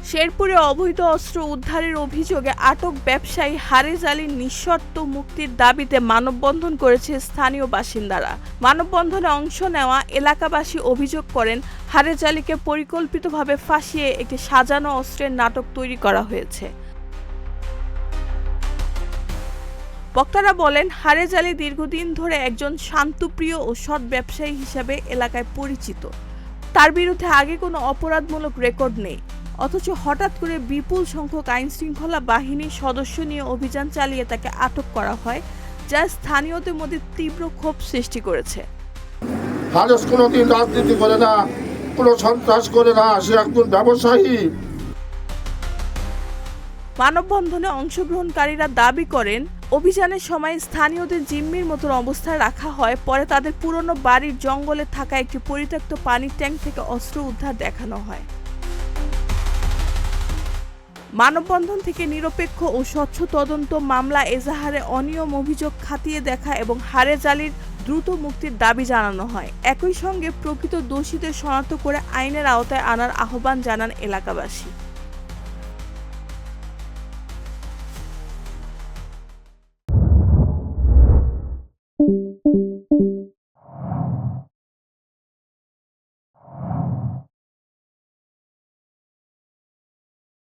শেরপুরে অবৈধ অস্ত্র উদ্ধারের অভিযোগে আটক ব্যবসায়ী হারেজ আলীর নিঃশর্ত মুক্তির দাবিতে মানববন্ধন করেছে স্থানীয় বাসিন্দারা। মানববন্ধনে অংশ নেওয়া এলাকাবাসী অভিযোগ করেন, হারেজ আলীকে পরিকল্পিতভাবে ফাঁসিয়ে একটি সাজানো অস্ত্রের নাটক তৈরি করা হয়েছে। বক্তারা বলেন, হারেজ আলী দীর্ঘদিন ধরে একজন শান্তপ্রিয় ও সৎ ব্যবসায়ী হিসেবে এলাকায় পরিচিত। তার বিরুদ্ধে আগে কোনো অপরাধমূলক রেকর্ড নেই, অথচ হঠাৎ করে বিপুল সংখ্যক আইনশৃঙ্খলা বাহিনীর সদস্য নিয়ে অভিযান চালিয়ে তাকে আটক করা হয়, যা স্থানীয়দের মধ্যে তীব্র ক্ষোভ সৃষ্টি করেছে। হারেজ কোনোদিন রাজনীতি করে না, কোনো সন্ত্রাস করে না, সে একজন ব্যবসায়ী। মানববন্ধনে অংশগ্রহণকারীরা দাবি করেন, অভিযানের সময় স্থানীয়দের জিম্মির মতন অবস্থায় রাখা হয়। পরে তাদের পুরনো বাড়ির জঙ্গলে থাকা একটি পরিত্যক্ত পানির ট্যাঙ্ক থেকে অস্ত্র উদ্ধার দেখানো হয়। মানববন্ধন থেকে নিরপেক্ষ ও স্বচ্ছ তদন্ত, মামলা এজাহারে অনিয়ম অভিযোগ খতিয়ে দেখা এবং হারেজ আলীর দ্রুত মুক্তির দাবি জানানো হয়। একই সঙ্গে প্রকৃত দোষীদের শনাক্ত করে আইনের আওতায় আনার আহ্বান জানান এলাকাবাসী।